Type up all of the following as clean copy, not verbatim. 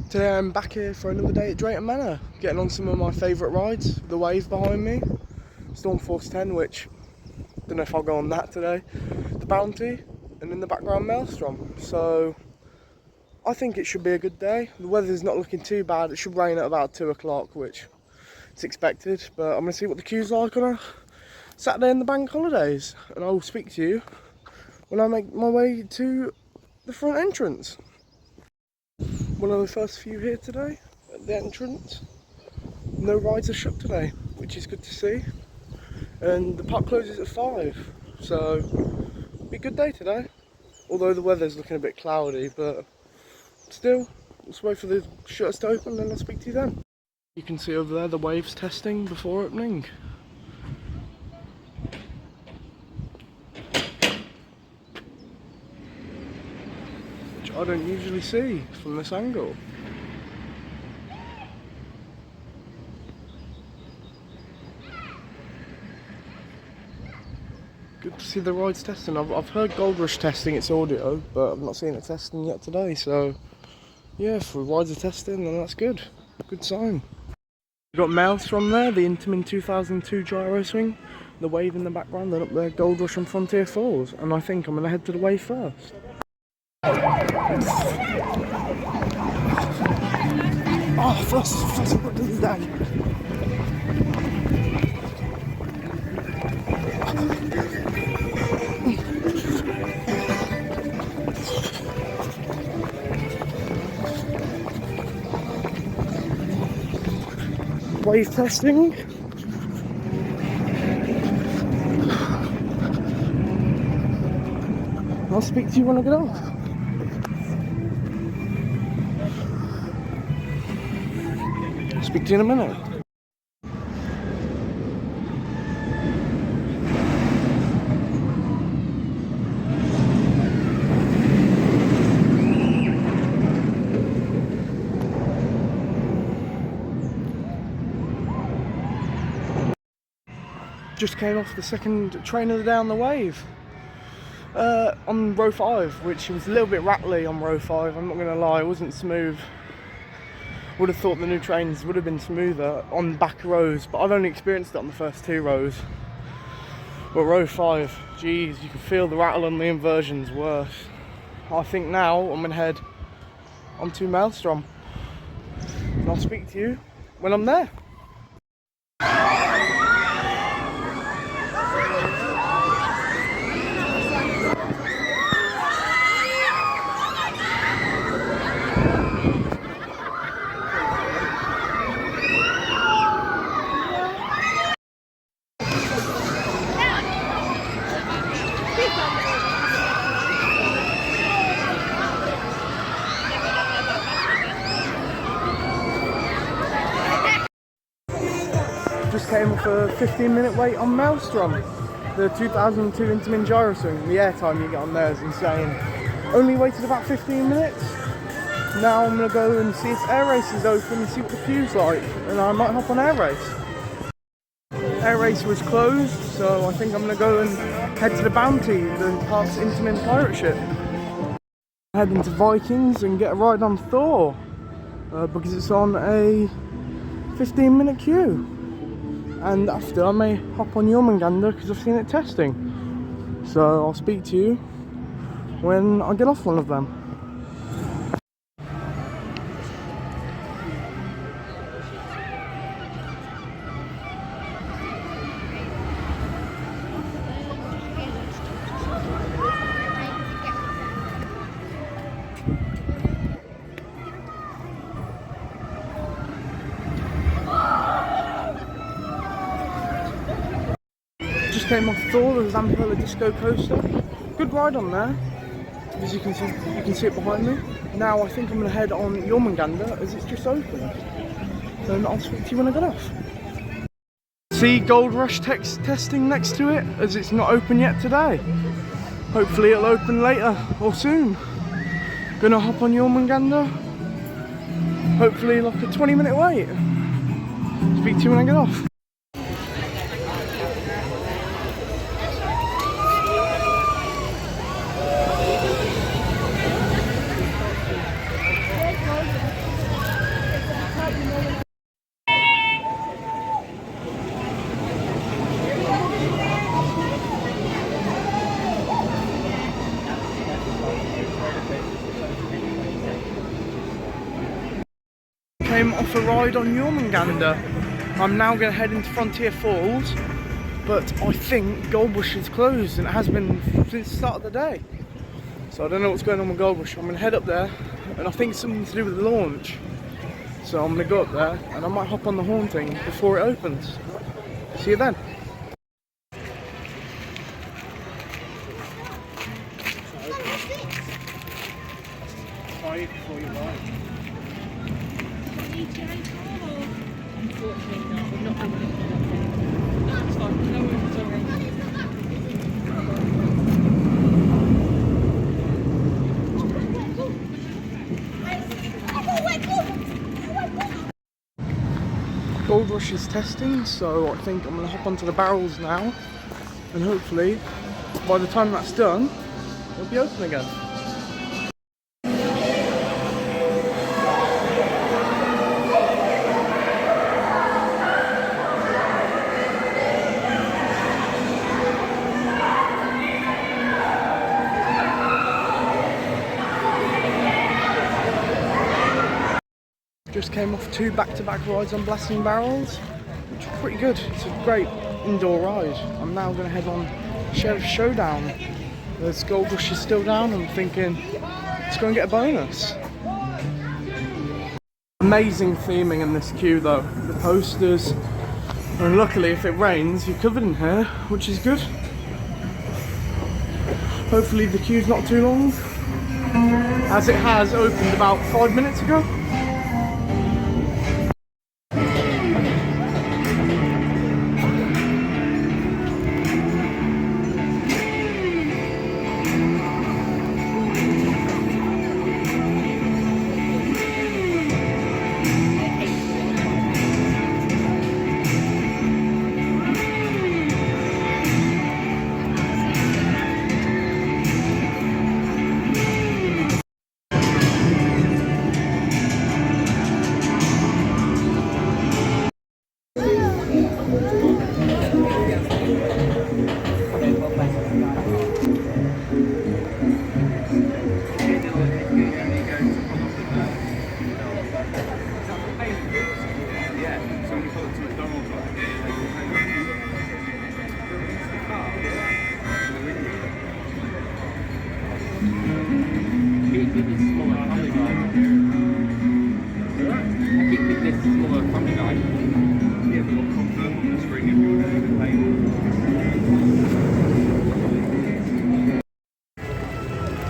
Today I'm back here for another day at Drayton Manor, getting on some of my favourite rides. The wave behind me, Storm Force 10, which, don't know if I'll go on that today. The Bounty, and in the background Maelstrom. So, I think it should be a good day. The weather's not looking too bad. It should rain at about 2 o'clock, which is expected. But I'm going to see what the queue's like on a Saturday in the bank holidays. And I'll speak to you when I make my way to the front entrance. One of the first few here today at the entrance. No rides are shut today, which is good to see. And the park closes at 5, so be a good day today. Although the weather's looking a bit cloudy, but still, let's wait for the shutters to open and I'll speak to you then. You can see over there the waves testing before opening. Which I don't usually see from this angle. Good to see the rides testing. I've heard Gold Rush testing its audio, but I've not seen it testing yet today, so yeah, if the rides are testing, then that's good. Good sign. We've got Maelstrom there, the Intamin 2002 gyro swing, the wave in the background, then up there Gold Rush and Frontier Falls, and I think I'm going to head to the wave first. Oh, first I've got to do that. Wave testing. I'll speak to you when I get off. Speak to you in a minute. Just came off the second train of the day on the wave. On row 5, which was a little bit rattly on row 5, I'm not going to lie, it wasn't smooth. Would have thought the new trains would have been smoother on back rows, but I've only experienced it on the first 2 rows. But row 5, geez, you can feel the rattle on the inversions worse. I think now I'm going to head onto Maelstrom. And I'll speak to you when I'm there. Just came off a 15-minute wait on Maelstrom, the 2002 Intamin gyro swing. The airtime you get on there is insane. Only waited about 15 minutes. Now I'm going to go and see if Air Race is open and see what the queue's like, and I might hop on Air Race. Air Race was closed, so I think I'm going to go and head to the Bounty, the park's Intamin pirate ship. Head into Vikings and get a ride on Thor, because it's on a 15-minute queue. And after, I may hop on Jormungandr because I've seen it testing. So I'll speak to you when I get off one of them. Just came off Thor, the Zamperla Disco Coaster. Good ride on there, as you can see it behind me. Now I think I'm going to head on Jormungandr as it's just opened. And I'll speak to you when I get off. See Gold Rush testing next to it, as it's not open yet today. Hopefully it'll open later or soon. Gonna hop on Jormungandr. Hopefully like a 20-minute wait. Speak to you when I get off. came off a ride on Jormungandr. I'm now going to head into Frontier Falls, but I think Goldbush is closed, and it has been since the start of the day. So I don't know what's going on with Goldbush. I'm going to head up there, and I think it's something to do with the launch. So I'm going to go up there, and I might hop on the haunting before it opens. See you then. Before you ride. Unfortunately not, we're not going to do that. That's fine, no worries, it's alright. Goldbush is testing, so I think I'm going to hop onto the barrels now, and hopefully by the time that's done, it'll be open again. Just came off 2 back-to-back rides on Blasting Barrels, which are pretty good. It's a great indoor ride. I'm now going to head on Sheriff's Showdown. The Goldbush is still down. I'm thinking, let's go and get a bonus. Amazing theming in this queue though. The posters, and luckily if it rains you're covered in here, which is good. Hopefully the queue's not too long, as it has opened about 5 minutes ago.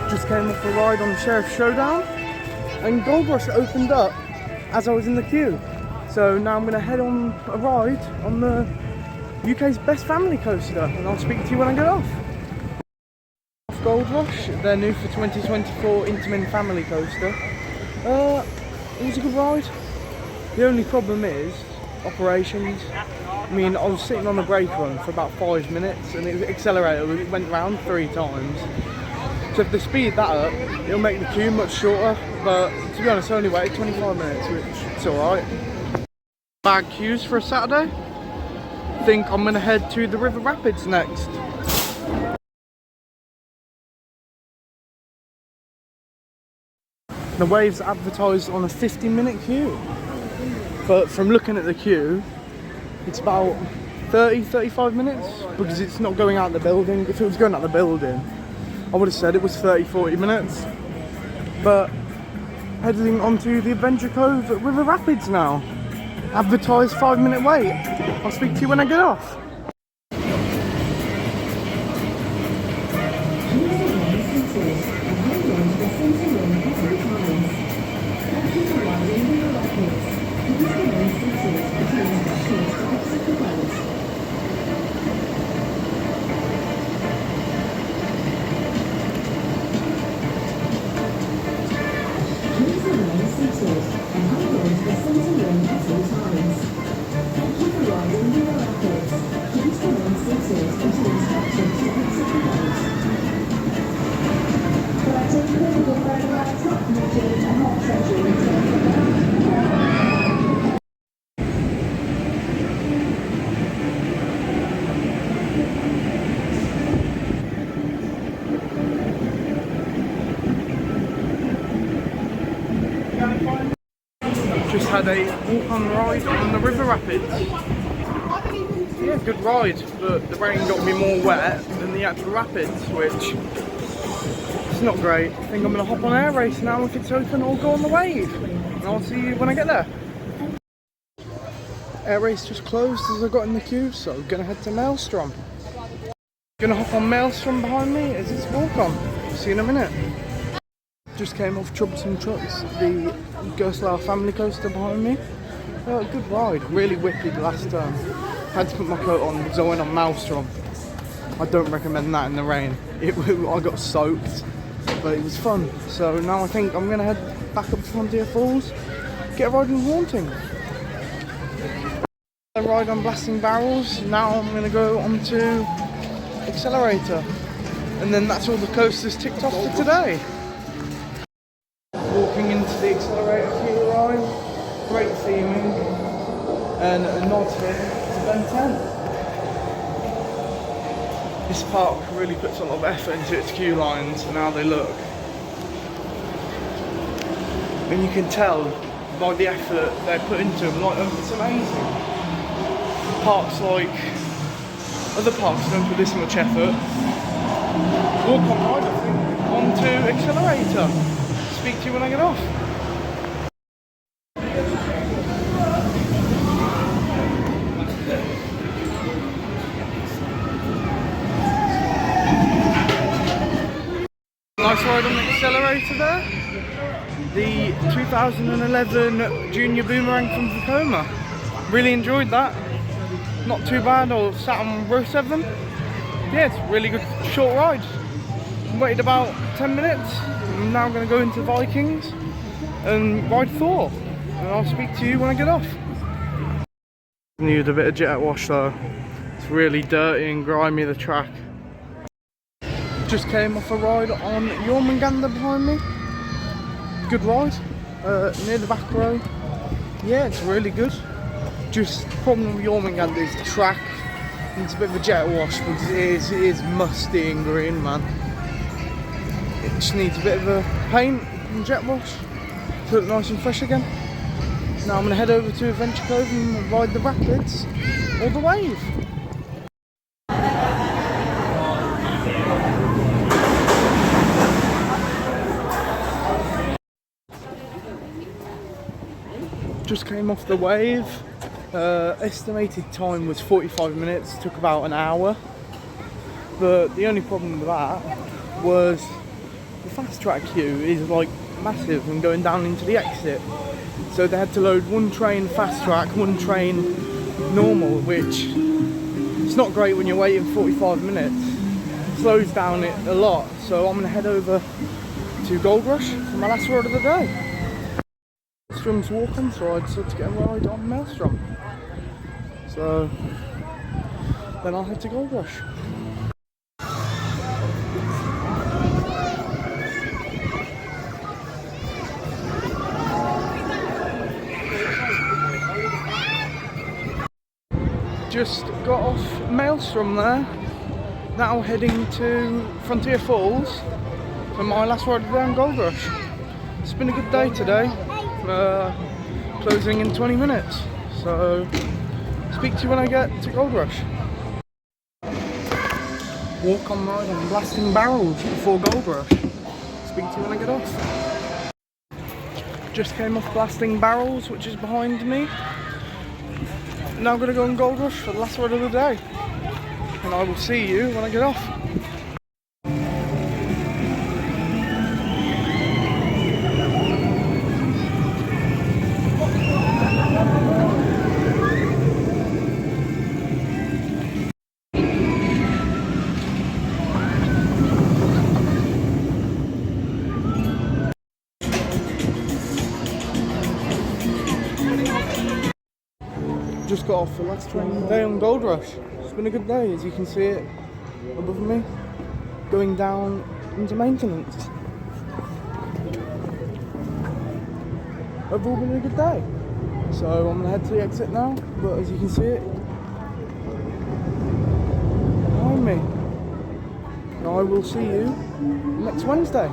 Just came off a ride on the Sheriff's Showdown, and Goldbush opened up as I was in the queue. So now I'm going to head on a ride on the UK's best family coaster, and I'll speak to you when I get off. Off Goldbush, their new for 2024 Intamin family coaster. It was a good ride. The only problem is operations. I mean, I was sitting on a brake run for about 5 minutes, and it accelerated. It went round 3 times. So if they speed that up, it'll make the queue much shorter, but to be honest I only waited 25 minutes, which is alright. Bad queues for a Saturday. I think I'm going to head to the River Rapids next. The Wave's advertised on a 50-minute queue, but from looking at the queue, it's about 30-35 minutes, because it's not going out the building. If it was going out the building, I would have said it was 30-40 minutes, but heading onto the Adventure Cove at River Rapids now. Advertised 5-minute wait. I'll speak to you when I get off. Just had a walk-on ride on the river rapids. Yeah, good ride, but the rain got me more wet than the actual rapids, which is not great. I think I'm going to hop on air race now if it's open, or go on the wave. And I'll see you when I get there. Air race just closed as I got in the queue, so I'm going to head to Maelstrom. Going to hop on Maelstrom behind me as it's walk-on. See you in a minute. Just came off Troublesome Trucks, the Gerstlauer family coaster behind me. Good ride, really whippy the last turn. Had to put my coat on because I went on Maelstrom. I don't recommend that in the rain. I got soaked, but it was fun. So now I think I'm going to head back up to Frontier Falls, get a ride in Haunting. A ride on Blasting Barrels. Now I'm going to go on to Accelerator. And then that's all the coasters ticked off for today. Walking into the Accelerator queue ride, great theming, and a nod here to Ben 10. This park really puts a lot of effort into its queue lines and how they look. And you can tell by the effort they put into them, like, it's amazing. Parks like other parks don't put this much effort. Walk on ride, I think, on to Accelerator. Speak to you when I get off. Nice ride on the Accelerator there. The 2011 Junior Boomerang from Vekoma. Really enjoyed that. Not too bad. I sat on row 7. Yeah, it's a really good short ride. Waited about 10 minutes. I'm now going to go into Vikings and ride Thor. And I'll speak to you when I get off. Need a bit of jet wash though. It's really dirty and grimy, the track. Just came off a ride on Jormungandr behind me. Good ride. Near the back row. Yeah, it's really good. Just problem with Jormungandr is the track. It's a bit of a jet wash, but it is musty and green, man. It just needs a bit of a paint and jet wash to look nice and fresh again. Now I'm going to head over to Adventure Cove and ride the rapids or the wave. Just came off the wave. Estimated time was 45 minutes, took about an hour. But the only problem with that was the fast track queue is like massive and going down into the exit. So they had to load one train fast track, one train normal, which it's not great when you're waiting 45 minutes. It slows down it a lot. So I'm going to head over to Gold Rush for my last ride of the day. Maelstrom's walking, so I decided to get a ride on Maelstrom. So then I'll head to Gold Rush. Just got off Maelstrom there. Now heading to Frontier Falls for my last ride of the day on Gold Rush. It's been a good day today. Closing in 20 minutes. So speak to you when I get to Gold Rush. Walk on ride on Blasting Barrels before Gold Rush. Speak to you when I get off. Just came off Blasting Barrels, which is behind me. Now I'm going to go on Gold Rush for the last ride of the day. And I will see you when I get off. Just got off the last train of the day on Gold Rush. It's been a good day, as you can see it above me, going down into maintenance. Overall been a good day. So I'm going to head to the exit now, but as you can see it behind me. And I will see you next Wednesday.